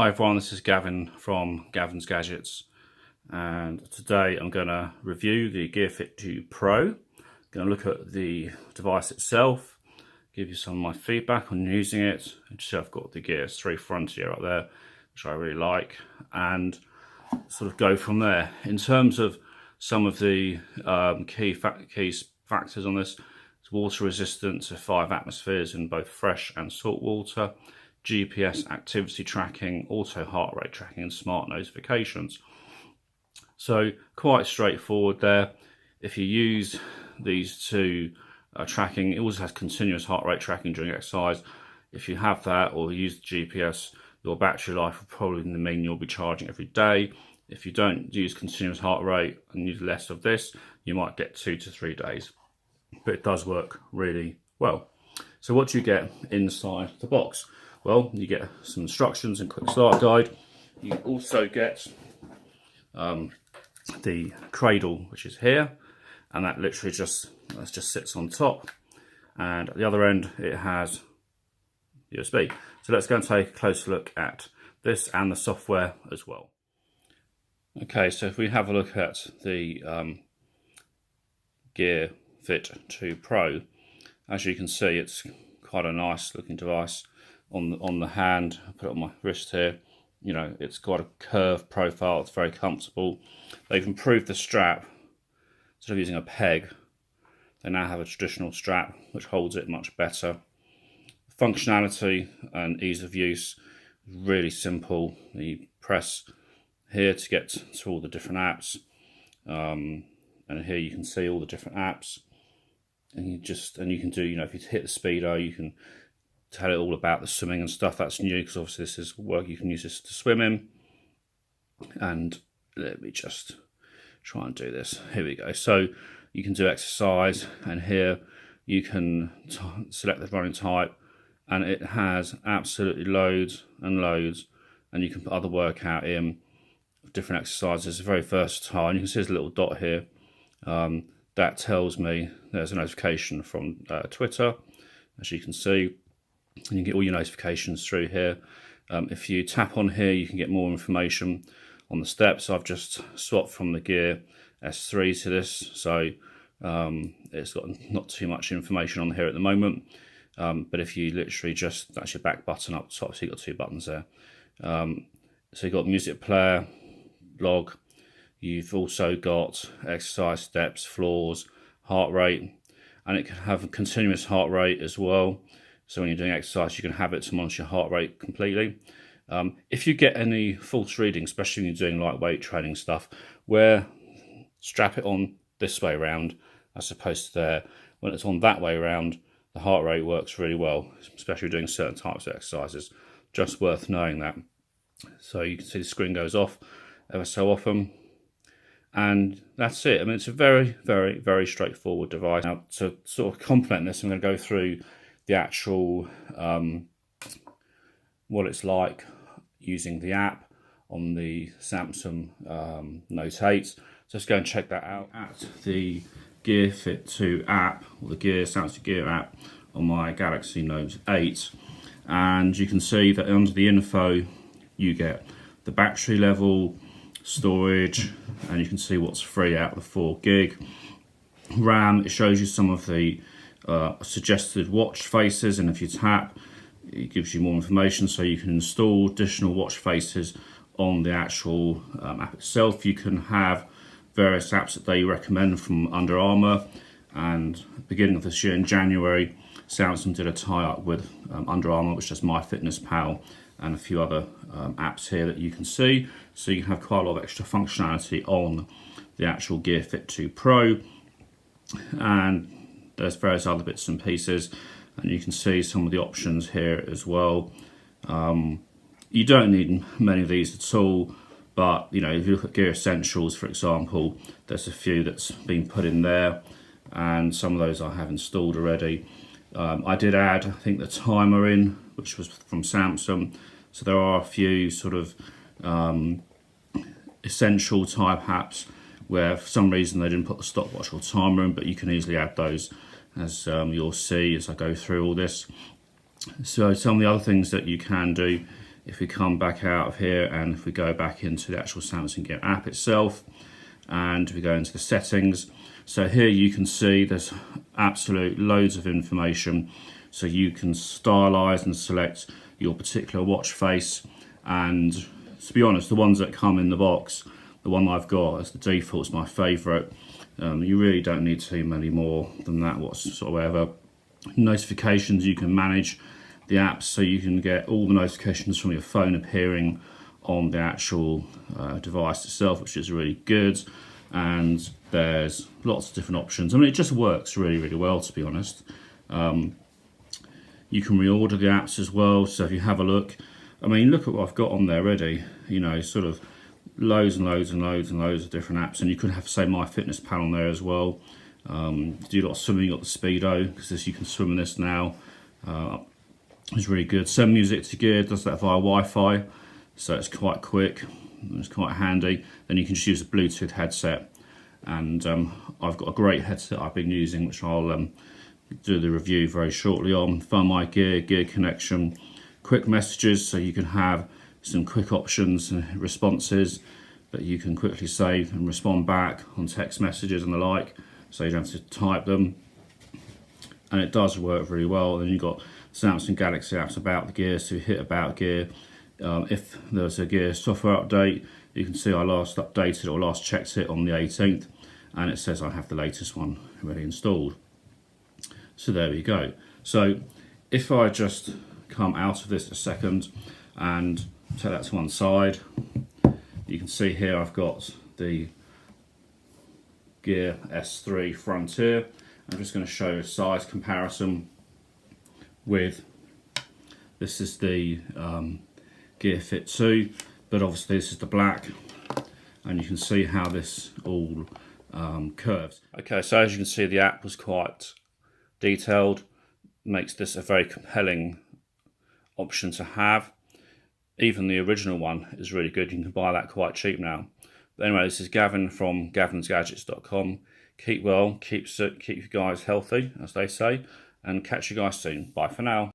Hi everyone, this is Gavin from Gavin's Gadgets, and today I'm going to review the Gear Fit 2 Pro. Going to look at the device itself, give you some of my feedback on using it. I've got the Gear 3 Frontier up there, which I really like, and sort of go from there. In terms of some of the key factors on this, it's water resistant to 5 atmospheres in both fresh and salt water, GPS activity tracking, auto heart rate tracking, and smart notifications. So quite straightforward there. If you use these two tracking, it also has continuous heart rate tracking during exercise. If you have that or use the GPS, your battery life will probably mean you'll be charging every day. If you don't use continuous heart rate and use less of this, you might get 2 to 3 days. But it does work really well. So what do you get inside the box? Well, you get some instructions and quick start guide. You also get the cradle, which is here, and that literally just sits on top. And at the other end, it has USB. So let's go and take a closer look at this and the software as well. Okay, so if we have a look at the Gear Fit 2 Pro, as you can see, it's quite a nice looking device. On the hand, I put it on my wrist here. You know, it's got a curved profile, it's very comfortable. They've improved the strap. Instead of using a peg, they now have a traditional strap which holds it much better. Functionality and ease of use is really simple. You press here to get to all the different apps, and here you can see all the different apps, and you can do, you know, if you hit the speedo, you can tell it all about the swimming and stuff. That's new because obviously this is work you can use this to swim in. And let me just try and do this. Here we go. So you can do exercise, and here you can select the running type, and it has absolutely loads and loads, and you can put other workout in, different exercises. It's very versatile, and you can see there's a little dot here. That tells me there's a notification from Twitter, as you can see. And you get all your notifications through here. If you tap on here, you can get more information on the steps. I've just swapped from the Gear S3 to this, so it's got not too much information on here at the moment. But if you literally that's your back button up top, so you've got 2 buttons there. So you've got music player, log. You've also got exercise steps, floors, heart rate, and it can have a continuous heart rate as well. So when you're doing exercise, you can have it to monitor your heart rate completely. If you get any false readings, especially when you're doing lightweight training stuff, strap it on this way around as opposed to there. When it's on that way around, the heart rate works really well, especially doing certain types of exercises. Just worth knowing that. So you can see the screen goes off ever so often. And that's it. I mean, it's a very, very, very straightforward device. Now, to sort of complement this, I'm going to go through the actual what it's like using the app on the Samsung Note 8. So let's go and check that out at the Gear Fit 2 app, or the Samsung Gear app on my Galaxy Note 8. And you can see that under the info you get the battery level, storage, and you can see what's free out of the 4 gig. RAM, it shows you some of the suggested watch faces, and if you tap, it gives you more information, so you can install additional watch faces on the actual app itself. You can have various apps that they recommend from Under Armour, and at the beginning of this year in January, Samsung did a tie-up with Under Armour, which does MyFitnessPal, and a few other apps here that you can see. So you can have quite a lot of extra functionality on the actual Gear Fit 2 Pro, and there's various other bits and pieces, and you can see some of the options here as well. You don't need many of these at all, but you know, if you look at Gear Essentials, for example, there's a few that's been put in there, and some of those I have installed already. I did add, I think, the timer in, which was from Samsung. So there are a few sort of essential type apps where for some reason they didn't put the stopwatch or timer in, but you can easily add those, as you'll see as I go through all this. So some of the other things that you can do If we come back out of here and if we go back into the actual Samsung Gear app itself, and we go into the settings, so here you can see there's absolute loads of information. So you can stylize and select your particular watch face, and to be honest, the ones that come in the box, the one I've got as the default is my favorite. You really don't need too many more than that whatsoever. Notifications, you can manage the apps, so you can get all the notifications from your phone appearing on the actual device itself, which is really good. And there's lots of different options. I mean, it just works really, really well, to be honest. You can reorder the apps as well, so if you have a look, I mean, look at what I've got on there already, you know, sort of loads and loads and loads and loads of different apps. And you could have, say, MyFitnessPal on there as well. Do a lot of swimming, you got the Speedo, because you can swim in this now. It's really good. Send music to Gear, does that via Wi-Fi, so it's quite quick, it's quite handy. Then you can just use a Bluetooth headset, and I've got a great headset I've been using, which I'll do the review very shortly on. Find My Gear, Gear Connection, quick messages, so you can have some quick options and responses that you can quickly save and respond back on text messages and the like, so you don't have to type them. And it does work really well. Then you've got Samsung Galaxy apps about the Gear, so you hit About Gear. If there's a Gear software update, you can see I last updated or last checked it on the 18th, and it says I have the latest one already installed. So there we go. So if I just come out of this a second and take that to one side, you can see here I've got the Gear S3 Frontier. I'm just going to show a size comparison with, this is the Gear Fit 2, but obviously this is the black, and you can see how this all curves. Okay, so as you can see, the app was quite detailed, makes this a very compelling option to have. Even the original one is really good. You can buy that quite cheap now. But anyway, this is Gavin from gavinsgadgets.com. Keep well, keep you guys healthy, as they say, and catch you guys soon. Bye for now.